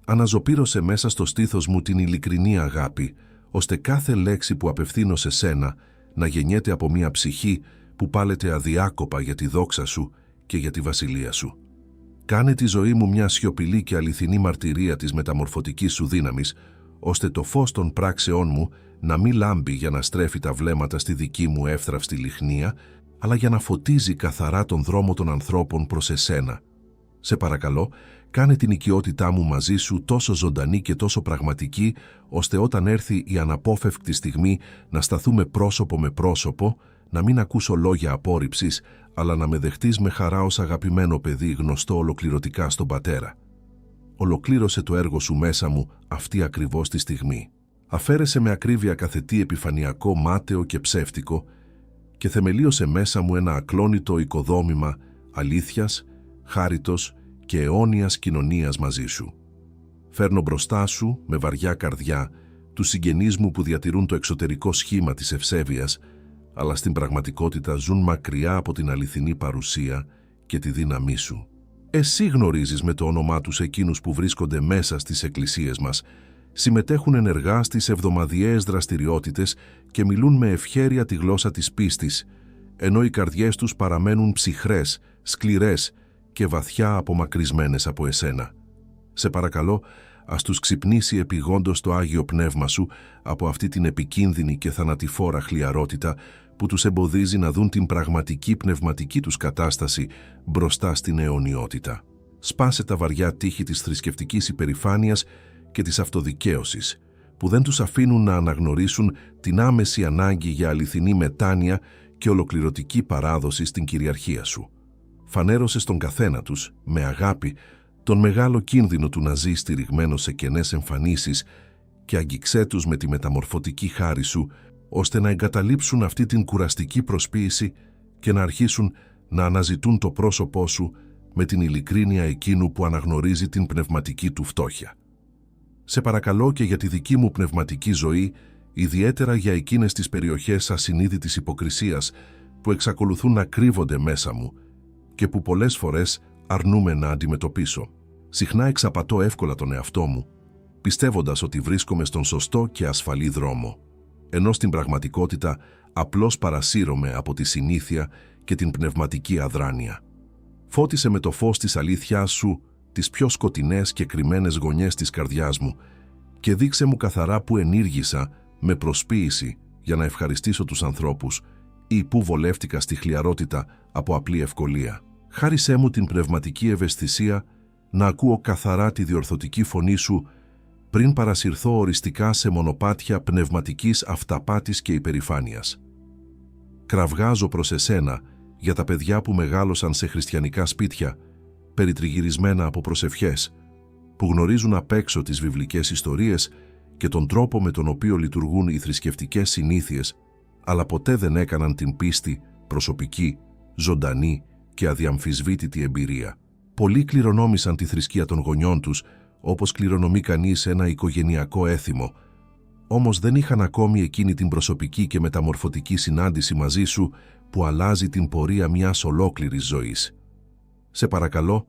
Αναζωπήρωσε μέσα στο στήθος μου την ειλικρινή αγάπη, ώστε κάθε λέξη που απευθύνω σε σένα να γεννιέται από μια ψυχή που πάλεται αδιάκοπα για τη δόξα σου και για τη βασιλεία σου. Κάνε τη ζωή μου μια σιωπηλή και αληθινή μαρτυρία της μεταμορφωτικής σου δύναμης, ώστε το φως των πράξεών μου να μην λάμπει για να στρέφει τα βλέμματα στη δική μου εύθραυστη λιχνία, αλλά για να φωτίζει καθαρά τον δρόμο των ανθρώπων προς εσένα. Σε παρακαλώ, κάνε την οικειότητά μου μαζί σου τόσο ζωντανή και τόσο πραγματική, ώστε όταν έρθει η αναπόφευκτη στιγμή να σταθούμε πρόσωπο με πρόσωπο, να μην ακούσω λόγια απόρριψης, αλλά να με δεχτείς με χαρά ως αγαπημένο παιδί γνωστό ολοκληρωτικά στον Πατέρα. Ολοκλήρωσε το έργο σου μέσα μου αυτή ακριβώς τη στιγμή. Αφαίρεσε με ακρίβεια κάθε τι επιφανειακό, μάταιο και ψεύτικο και θεμελίωσε μέσα μου ένα ακλόνητο οικοδόμημα αλήθειας, χάριτος και αιώνιας κοινωνίας μαζί σου. Φέρνω μπροστά σου με βαριά καρδιά τους συγγενείς μου που διατηρούν το εξωτερικό σχήμα της ευσέβειας, αλλά στην πραγματικότητα ζουν μακριά από την αληθινή παρουσία και τη δύναμή σου. Εσύ γνωρίζεις με το όνομά τους εκείνους που βρίσκονται μέσα στις εκκλησίες μας, συμμετέχουν ενεργά στις εβδομαδιαίες δραστηριότητες και μιλούν με ευχέρεια τη γλώσσα της πίστης, ενώ οι καρδιές τους παραμένουν ψυχρές, σκληρές και βαθιά απομακρυσμένες από εσένα. Σε παρακαλώ, ας τους ξυπνήσει επιγόντως το Άγιο Πνεύμα σου από αυτή την επικίνδυνη και θανατηφόρα χλιαρότητα που τους εμποδίζει να δουν την πραγματική πνευματική τους κατάσταση μπροστά στην αιωνιότητα. Σπάσε τα βαριά τείχη της θρησκευτικής υπερηφάνειας και της αυτοδικαίωσης, που δεν τους αφήνουν να αναγνωρίσουν την άμεση ανάγκη για αληθινή μετάνοια και ολοκληρωτική παράδοση στην κυριαρχία σου. Φανέρωσε στον καθένα τους, με αγάπη, τον μεγάλο κίνδυνο του να ζει στηριγμένο σε κενές εμφανίσεις και αγγίξέ τους με τη μεταμορφωτική χάρη σου, ώστε να εγκαταλείψουν αυτή την κουραστική προσποίηση και να αρχίσουν να αναζητούν το πρόσωπό σου με την ειλικρίνεια εκείνου που αναγνωρίζει την πνευματική του φτώχεια. Σε παρακαλώ και για τη δική μου πνευματική ζωή, ιδιαίτερα για εκείνες τις περιοχές ασυνείδητης υποκρισίας που εξακολουθούν να κρύβονται μέσα μου και που πολλές φορές αρνούμαι να αντιμετωπίσω. Συχνά εξαπατώ εύκολα τον εαυτό μου, πιστεύοντας ότι βρίσκομαι στον σωστό και ασφαλή δρόμο, ενώ στην πραγματικότητα απλώς παρασύρωμαι από τη συνήθεια και την πνευματική αδράνεια. Φώτισε με το φως της αλήθειάς σου τις πιο σκοτεινές και κρυμμένες γωνιές της καρδιάς μου και δείξε μου καθαρά που ενήργησα με προσποίηση για να ευχαριστήσω τους ανθρώπους ή που βολεύτηκα στη χλιαρότητα από απλή ευκολία. Χάρισέ μου την πνευματική ευαισθησία να ακούω καθαρά τη διορθωτική φωνή σου πριν παρασυρθώ οριστικά σε μονοπάτια πνευματικής αυταπάτης και υπερηφάνειας. Κραυγάζω προς εσένα για τα παιδιά που μεγάλωσαν σε χριστιανικά σπίτια, περιτριγυρισμένα από προσευχές, που γνωρίζουν απ' έξω τις βιβλικές ιστορίες και τον τρόπο με τον οποίο λειτουργούν οι θρησκευτικές συνήθειες, αλλά ποτέ δεν έκαναν την πίστη προσωπική, ζωντανή και αδιαμφισβήτητη εμπειρία. Πολλοί κληρονόμησαν τη θρησκεία των γονιών τους, όπως κληρονομεί κανείς ένα οικογενειακό έθιμο, όμως δεν είχαν ακόμη εκείνη την προσωπική και μεταμορφωτική συνάντηση μαζί σου που αλλάζει την πορεία μιας ολόκληρης ζωής. Σε παρακαλώ,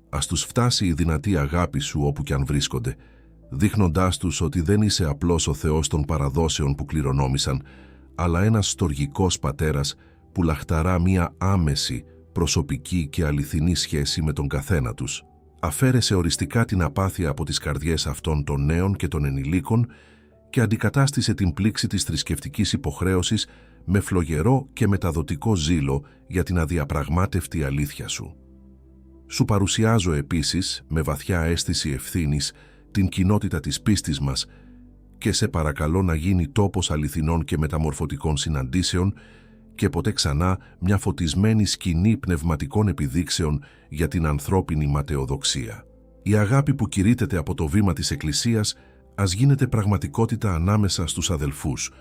ας τους φτάσει η δυνατή αγάπη σου όπου κι αν βρίσκονται, δείχνοντάς τους ότι δεν είσαι απλώς ο Θεός των παραδόσεων που κληρονόμησαν, αλλά ένας στοργικός πατέρας που λαχταρά μια άμεση, προσωπική και αληθινή σχέση με τον καθένα τους. Αφαίρεσε οριστικά την απάθεια από τις καρδιές αυτών των νέων και των ενηλίκων και αντικατάστησε την πλήξη της θρησκευτικής υποχρέωσης με φλογερό και μεταδοτικό ζήλο για την αδιαπραγμάτευτη αλήθεια σου. Σου παρουσιάζω επίσης, με βαθιά αίσθηση ευθύνης, την κοινότητα της πίστης μας και σε παρακαλώ να γίνει τόπος αληθινών και μεταμορφωτικών συναντήσεων και ποτέ ξανά μια φωτισμένη σκηνή πνευματικών επιδείξεων για την ανθρώπινη ματαιοδοξία. Η αγάπη που κηρύττεται από το βήμα της Εκκλησίας ας γίνεται πραγματικότητα ανάμεσα στους αδελφούς,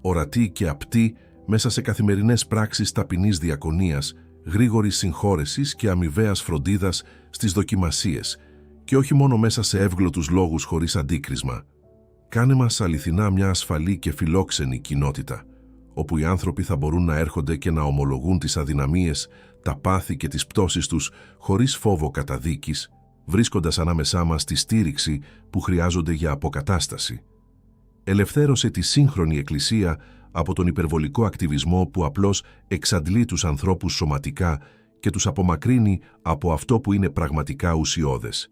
ορατή και απτή μέσα σε καθημερινές πράξεις ταπεινής διακονίας, γρήγορης συγχώρεσης και αμοιβαίας φροντίδας στις δοκιμασίες και όχι μόνο μέσα σε εύγλωτους λόγους χωρίς αντίκρισμα. Κάνε μας αληθινά μια ασφαλή και φιλόξενη κοινότητα, όπου οι άνθρωποι θα μπορούν να έρχονται και να ομολογούν τις αδυναμίες, τα πάθη και τις πτώσεις τους χωρίς φόβο καταδίκης, βρίσκοντας ανάμεσά μας τη στήριξη που χρειάζονται για αποκατάσταση. Ελευθέρωσε τη σύγχρονη Εκκλησία από τον υπερβολικό ακτιβισμό που απλώς εξαντλεί τους ανθρώπους σωματικά και τους απομακρύνει από αυτό που είναι πραγματικά ουσιώδες.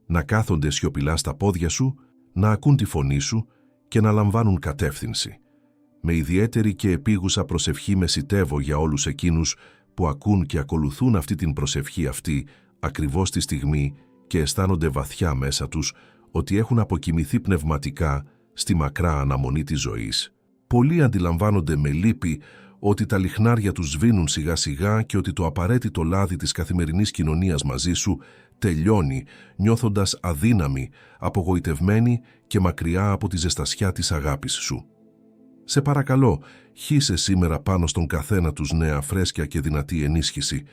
Να κάθονται σιωπηλά στα πόδια σου, να ακούν τη φωνή σου και να λαμβάνουν κατεύθυνση. Με ιδιαίτερη και επίγουσα προσευχή μεσιτεύω για όλους εκείνους που ακούν και ακολουθούν αυτή την προσευχή αυτή ακριβώς τη στιγμή και αισθάνονται βαθιά μέσα τους ότι έχουν αποκοιμηθεί πνευματικά στη μακρά αναμονή της ζωής. Πολλοί αντιλαμβάνονται με λύπη ότι τα λιχνάρια τους σβήνουν σιγά σιγά και ότι το απαραίτητο λάδι της καθημερινής κοινωνίας μαζί σου τελειώνει, νιώθοντας αδύναμοι, απογοητευμένοι και μακριά από τη ζεστασιά της αγάπης σου. Σε παρακαλώ, χύσε σήμερα πάνω στον καθένα τους νέα φρέσκια και δυνατή ενίσχυση.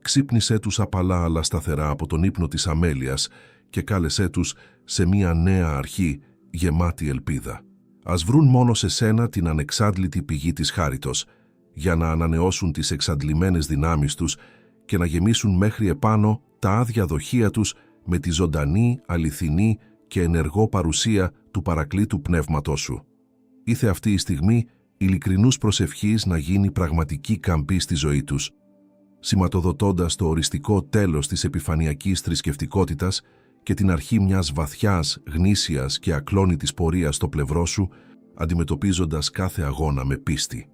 Ξύπνησέ τους απαλά αλλά σταθερά από τον ύπνο της αμέλειας και κάλεσέ τους σε μια νέα αρχή γεμάτη ελπίδα. Ας βρουν μόνο σε σένα την ανεξάντλητη πηγή της χάριτος, για να ανανεώσουν τις εξαντλημένες δυνάμεις τους και να γεμίσουν μέχρι επάνω τα άδεια δοχεία τους με τη ζωντανή, αληθινή και ενεργό παρουσία του παρακλήτου πνεύματός σου. Ήθε αυτή η στιγμή ειλικρινούς προσευχής να γίνει πραγματική καμπή στη ζωή τους, σηματοδοτώντας το οριστικό τέλος της επιφανειακής θρησκευτικότητας και την αρχή μιας βαθιάς, γνήσιας και ακλόνητης πορείας στο πλευρό σου, αντιμετωπίζοντας κάθε αγώνα με πίστη.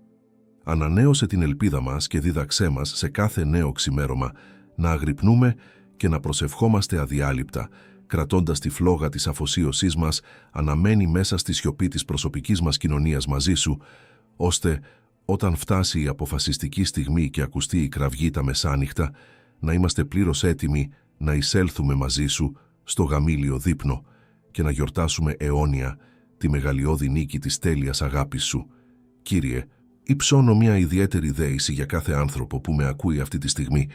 Ανανέωσε την ελπίδα μας και δίδαξέ μας σε κάθε νέο ξημέρωμα να αγρυπνούμε και να προσευχόμαστε αδιάλειπτα, κρατώντας τη φλόγα της αφοσίωσής μας αναμένη μέσα στη σιωπή της προσωπικής μας κοινωνίας μαζί σου, ώστε όταν φτάσει η αποφασιστική στιγμή και ακουστεί η κραυγή τα μεσάνυχτα, να είμαστε πλήρως έτοιμοι να εισέλθουμε μαζί σου στο γαμήλιο δείπνο και να γιορτάσουμε αιώνια τη μεγαλειώδη νίκη της τέλειας αγάπης σου. Κύριε, υψώνω μια ιδιαίτερη δέηση για κάθε άνθρωπο που με ακούει αυτή τη στιγμή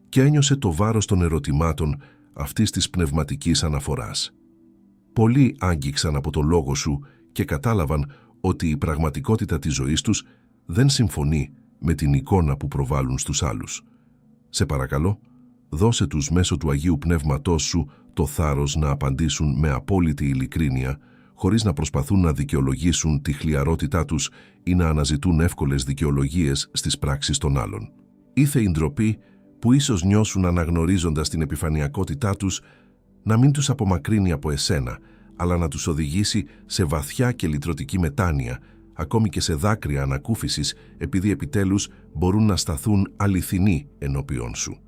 και ένιωσε το βάρος των ερωτημάτων αυτής της πνευματικής αναφοράς. Πολλοί άγγιξαν από το λόγο σου και κατάλαβαν ότι η πραγματικότητα της ζωής τους δεν συμφωνεί με την εικόνα που προβάλλουν στους άλλους. Σε παρακαλώ, δώσε τους μέσω του Αγίου Πνεύματός σου το θάρρος να απαντήσουν με απόλυτη ειλικρίνεια, χωρίς να προσπαθούν να δικαιολογήσουν τη χλιαρότητά τους ή να αναζητούν εύκολες δικαιολογίες στις πράξεις των άλλων. Ήθε η ντροπή που ίσως νιώσουν αναγνωρίζοντας την επιφανειακότητά τους να μην τους απομακρύνει από εσένα, αλλά να τους οδηγήσει σε βαθιά και λυτρωτική μετάνοια, ακόμη και σε δάκρυα ανακούφισης, επειδή επιτέλους μπορούν να σταθούν αληθινοί ενώπιον σου.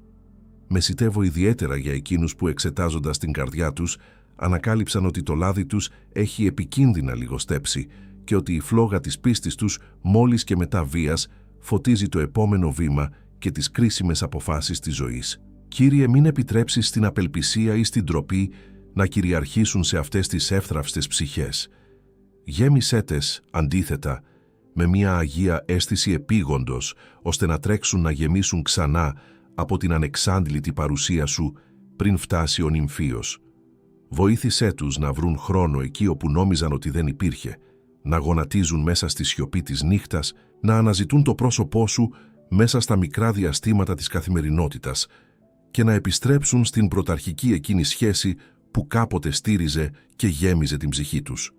Μεσιτεύω ιδιαίτερα για εκείνους που, εξετάζοντας την καρδιά τους, ανακάλυψαν ότι το λάδι τους έχει επικίνδυνα λιγοστέψει και ότι η φλόγα της πίστης τους, μόλις και μετά βίας, φωτίζει το επόμενο βήμα και τις κρίσιμες αποφάσεις της ζωής. Κύριε, μην επιτρέψεις στην απελπισία ή στην ντροπή να κυριαρχήσουν σε αυτές τις εύθραυστες ψυχές. Γέμισέ τες, αντίθετα, με μια αγία αίσθηση επίγοντος, ώστε να τρέξουν να γεμίσουν ξανά από την ανεξάντλητη παρουσία σου πριν φτάσει ο νυμφίος. Βοήθησέ τους να βρουν χρόνο εκεί όπου νόμιζαν ότι δεν υπήρχε, να γονατίζουν μέσα στη σιωπή της νύχτας, να αναζητούν το πρόσωπό σου μέσα στα μικρά διαστήματα της καθημερινότητας και να επιστρέψουν στην πρωταρχική εκείνη σχέση που κάποτε στήριζε και γέμιζε την ψυχή τους.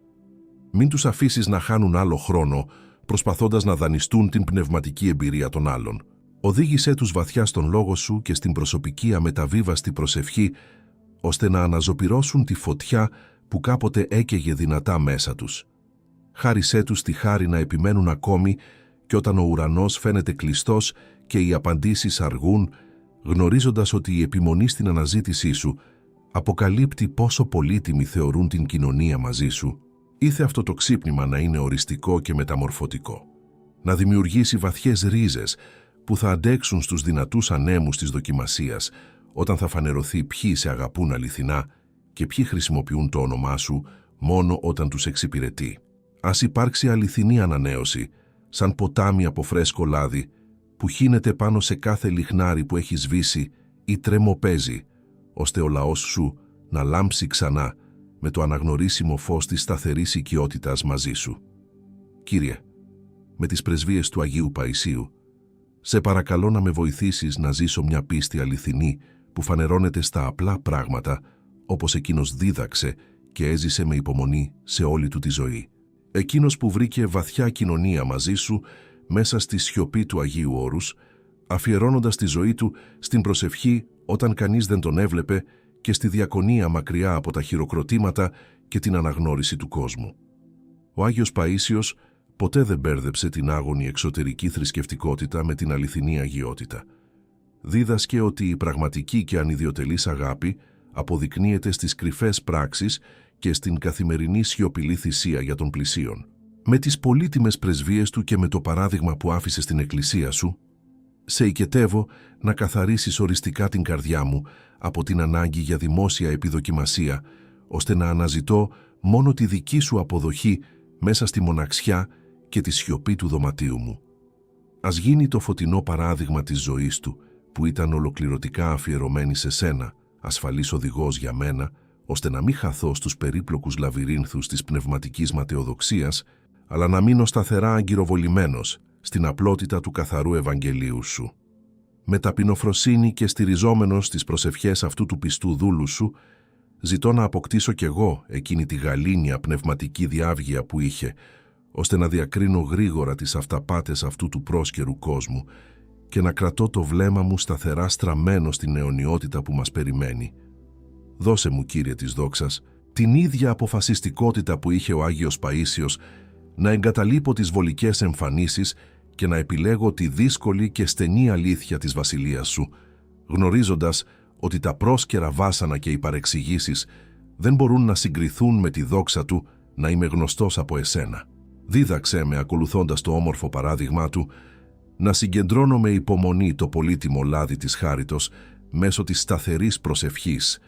Μην τους αφήσεις να χάνουν άλλο χρόνο προσπαθώντας να δανειστούν την πνευματική εμπειρία των άλλων. Οδήγησέ τους βαθιά στον λόγο σου και στην προσωπική αμεταβίβαστη προσευχή, ώστε να αναζωπυρώσουν τη φωτιά που κάποτε έκαιγε δυνατά μέσα τους. Χάρισέ τους τη χάρη να επιμένουν ακόμη και όταν ο ουρανός φαίνεται κλειστός και οι απαντήσεις αργούν, γνωρίζοντας ότι η επιμονή στην αναζήτησή σου αποκαλύπτει πόσο πολύτιμη θεωρούν την κοινωνία μαζί σου. Ήθε αυτό το ξύπνημα να είναι οριστικό και μεταμορφωτικό, να δημιουργήσει βαθιές ρίζες που θα αντέξουν στους δυνατούς ανέμους της δοκιμασίας, όταν θα φανερωθεί ποιοι σε αγαπούν αληθινά και ποιοι χρησιμοποιούν το όνομά σου μόνο όταν τους εξυπηρετεί. Ας υπάρξει αληθινή ανανέωση, σαν ποτάμι από φρέσκο λάδι, που χύνεται πάνω σε κάθε λιχνάρι που έχει σβήσει ή τρεμοπαίζει, ώστε ο λαός σου να λάμψει ξανά με το αναγνωρίσιμο φως της σταθερής οικειότητας μαζί σου. Κύριε, με τις πρεσβείες του Αγίου Παϊσίου, σε παρακαλώ να με βοηθήσεις να ζήσω μια πίστη αληθινή που φανερώνεται στα απλά πράγματα, όπως εκείνος δίδαξε και έζησε με υπομονή σε όλη του τη ζωή. Εκείνος που βρήκε βαθιά κοινωνία μαζί σου μέσα στη σιωπή του Αγίου Όρους, αφιερώνοντας τη ζωή του στην προσευχή όταν κανείς δεν τον έβλεπε και στη διακονία μακριά από τα χειροκροτήματα και την αναγνώριση του κόσμου. Ο Άγιος Παΐσιος ποτέ δεν μπέρδεψε την άγονη εξωτερική θρησκευτικότητα με την αληθινή αγιότητα. Δίδασκε ότι η πραγματική και ανιδιοτελής αγάπη αποδεικνύεται στις κρυφές πράξεις και στην καθημερινή σιωπηλή θυσία για τον πλησίον. Με τις πολύτιμες πρεσβείες του και με το παράδειγμα που άφησε στην εκκλησία σου, σε οικετεύω να καθαρίσεις οριστικά την καρδιά μου από την ανάγκη για δημόσια επιδοκιμασία, ώστε να αναζητώ μόνο τη δική σου αποδοχή μέσα στη μοναξιά και τη σιωπή του δωματίου μου. Ας γίνει το φωτεινό παράδειγμα της ζωής του, που ήταν ολοκληρωτικά αφιερωμένη σε σένα, ασφαλής οδηγός για μένα, ώστε να μην χαθώ στους περίπλοκους λαβυρίνθους της πνευματικής ματαιοδοξίας, αλλά να μείνω σταθερά αγκυροβολημένος στην απλότητα του καθαρού Ευαγγελίου σου. Με ταπεινοφροσύνη και στηριζόμενος στις προσευχές αυτού του πιστού δούλου σου, ζητώ να αποκτήσω κι εγώ εκείνη τη γαλήνια πνευματική διάβγεια που είχε, ώστε να διακρίνω γρήγορα τις αυταπάτες αυτού του πρόσκαιρου κόσμου και να κρατώ το βλέμμα μου σταθερά στραμμένο στην αιωνιότητα που μας περιμένει. Δώσε μου, Κύριε της δόξας, την ίδια αποφασιστικότητα που είχε ο Άγιος Παΐσιος να εγκαταλείπω τις βολικές εμφανίσεις και να επιλέγω τη δύσκολη και στενή αλήθεια της Βασιλείας σου, γνωρίζοντας ότι τα πρόσκαιρα βάσανα και οι παρεξηγήσεις δεν μπορούν να συγκριθούν με τη δόξα του να είμαι γνωστός από εσένα. Δίδαξέ με, ακολουθώντας το όμορφο παράδειγμά του, να συγκεντρώνω με υπομονή το πολύτιμο λάδι της χάριτος μέσω της σταθερής προσευχής,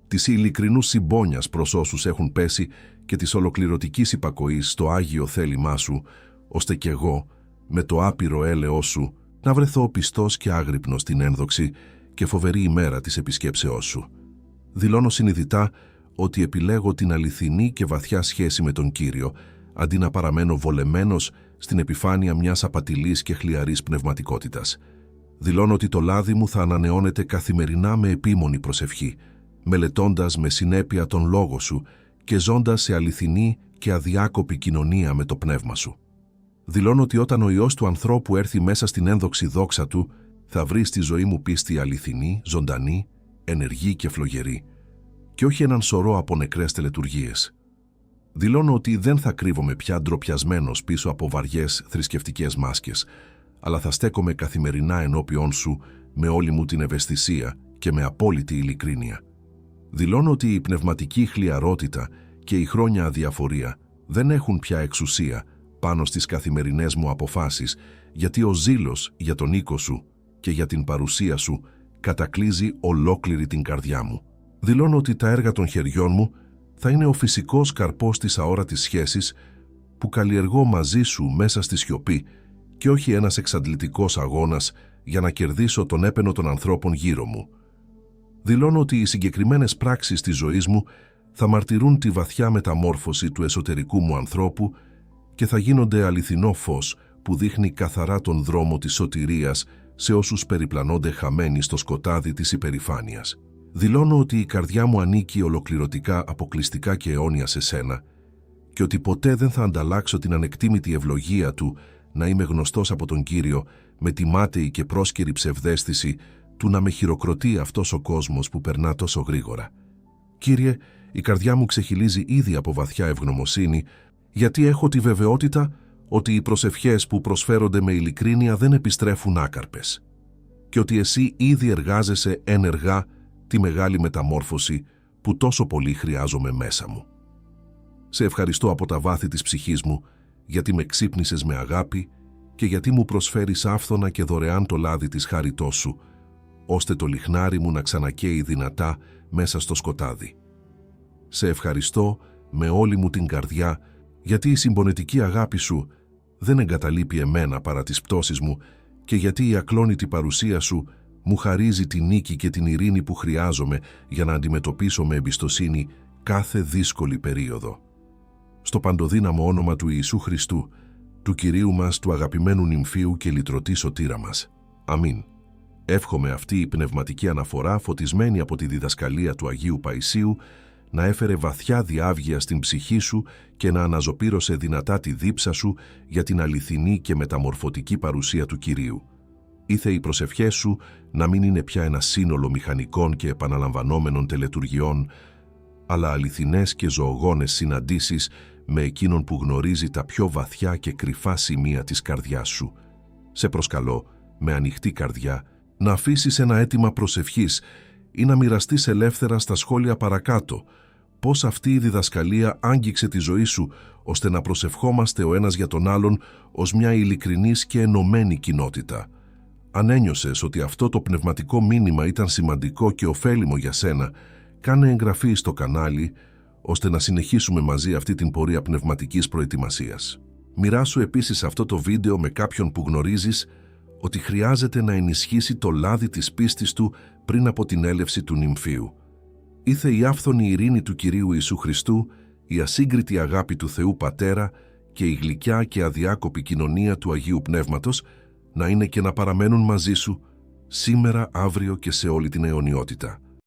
της ειλικρινούς συμπόνιας προς όσους έχουν πέσει και της ολοκληρωτικής υπακοής στο Άγιο θέλημά σου, ώστε κι εγώ, με το άπειρο έλεος σου, να βρεθώ πιστός και άγρυπνος στην ένδοξη και φοβερή ημέρα της επισκέψεώς σου. Δηλώνω συνειδητά ότι επιλέγω την αληθινή και βαθιά σχέση με τον Κύριο, αντί να παραμένω βολεμένος στην επιφάνεια μιας απατηλής και χλιαρής πνευματικότητας. Δηλώνω ότι το λάδι μου θα ανανεώνεται καθημερινά με επίμονη προσευχή, μελετώντας με συνέπεια τον λόγο σου και ζώντας σε αληθινή και αδιάκοπη κοινωνία με το πνεύμα σου. Δηλώνω ότι όταν ο Υιός του ανθρώπου έρθει μέσα στην ένδοξη δόξα του, θα βρει στη ζωή μου πίστη αληθινή, ζωντανή, ενεργή και φλογερή, και όχι έναν σωρό από νεκρές τελετουργίες. Δηλώνω ότι δεν θα κρύβομαι πια ντροπιασμένος πίσω από βαριές θρησκευτικές μάσκες, αλλά θα στέκομαι καθημερινά ενώπιον σου με όλη μου την ευαισθησία και με απόλυτη ειλικρίνεια. Δηλώνω ότι η πνευματική χλιαρότητα και η χρόνια αδιαφορία δεν έχουν πια εξουσία πάνω στις καθημερινές μου αποφάσεις, γιατί ο ζήλος για τον οίκο σου και για την παρουσία σου κατακλείζει ολόκληρη την καρδιά μου. Δηλώνω ότι τα έργα των χεριών μου θα είναι ο φυσικός καρπός της αόρατης σχέσης που καλλιεργώ μαζί σου μέσα στη σιωπή και όχι ένας εξαντλητικός αγώνας για να κερδίσω τον έπαινο των ανθρώπων γύρω μου. Δηλώνω ότι οι συγκεκριμένες πράξεις της ζωής μου θα μαρτυρούν τη βαθιά μεταμόρφωση του εσωτερικού μου ανθρώπου και θα γίνονται αληθινό φως που δείχνει καθαρά τον δρόμο της σωτηρίας σε όσους περιπλανώνται χαμένοι στο σκοτάδι της υπερηφάνειας. Δηλώνω ότι η καρδιά μου ανήκει ολοκληρωτικά, αποκλειστικά και αιώνια σε σένα και ότι ποτέ δεν θα ανταλλάξω την ανεκτήμητη ευλογία του να είμαι γνωστός από τον Κύριο με τη μάταιη και πρόσκαιρη ψευδαίσθηση του να με χειροκροτεί αυτός ο κόσμος που περνά τόσο γρήγορα. Κύριε, η καρδιά μου ξεχυλίζει ήδη από βαθιά ευγνωμοσύνη, γιατί έχω τη βεβαιότητα ότι οι προσευχές που προσφέρονται με ειλικρίνεια δεν επιστρέφουν άκαρπες και ότι εσύ ήδη εργάζεσαι ενεργά τη μεγάλη μεταμόρφωση που τόσο πολύ χρειάζομαι μέσα μου. Σε ευχαριστώ από τα βάθη της ψυχής μου, γιατί με ξύπνησες με αγάπη και γιατί μου προσφέρεις άφθονα και δωρεάν το λάδι της χάριτός σου, ώστε το λιχνάρι μου να ξανακαίει δυνατά μέσα στο σκοτάδι. Σε ευχαριστώ με όλη μου την καρδιά, γιατί η συμπονετική αγάπη σου δεν εγκαταλείπει εμένα παρά τις πτώσεις μου και γιατί η ακλόνητη παρουσία σου μου χαρίζει την νίκη και την ειρήνη που χρειάζομαι για να αντιμετωπίσω με εμπιστοσύνη κάθε δύσκολη περίοδο. Στο παντοδύναμο όνομα του Ιησού Χριστού, του Κυρίου μας, του αγαπημένου νυμφίου και λυτρωτή σωτήρα μας. Αμήν. Εύχομαι αυτή η πνευματική αναφορά, φωτισμένη από τη διδασκαλία του Αγίου Παϊσίου, να έφερε βαθιά διάβγεια στην ψυχή σου και να αναζωπήρωσε δυνατά τη δίψα σου για την αληθινή και μεταμορφωτική παρουσία του Κυρίου. Ήθε οι προσευχές σου να μην είναι πια ένα σύνολο μηχανικών και επαναλαμβανόμενων τελετουργιών, αλλά αληθινές και ζωογόνες συναντήσεις με εκείνον που γνωρίζει τα πιο βαθιά και κρυφά σημεία της καρδιάς σου. Σε προσκαλώ, με ανοιχτή καρδιά, να αφήσεις ένα αίτημα προσευχής ή να μοιραστείς ελεύθερα στα σχόλια παρακάτω πώς αυτή η διδασκαλία άγγιξε τη ζωή σου, ώστε να προσευχόμαστε ο ένας για τον άλλον ως μια ειλικρινής και ενωμένη κοινότητα. Αν ένιωσες ότι αυτό το πνευματικό μήνυμα ήταν σημαντικό και ωφέλιμο για σένα, κάνε εγγραφή στο κανάλι, ώστε να συνεχίσουμε μαζί αυτή την πορεία πνευματικής προετοιμασίας. Μοιράσου επίσης αυτό το βίντεο με κάποιον που γνωρίζεις ότι χρειάζεται να ενισχύσει το λάδι της πίστης του πριν από την έλευση του νυμφίου. Ήθε η άφθονη ειρήνη του Κυρίου Ιησού Χριστού, η ασύγκριτη αγάπη του Θεού Πατέρα και η γλυκιά και αδιάκοπη κοινωνία του Αγίου Πνεύματος να είναι και να παραμένουν μαζί σου σήμερα, αύριο και σε όλη την αιωνιότητα.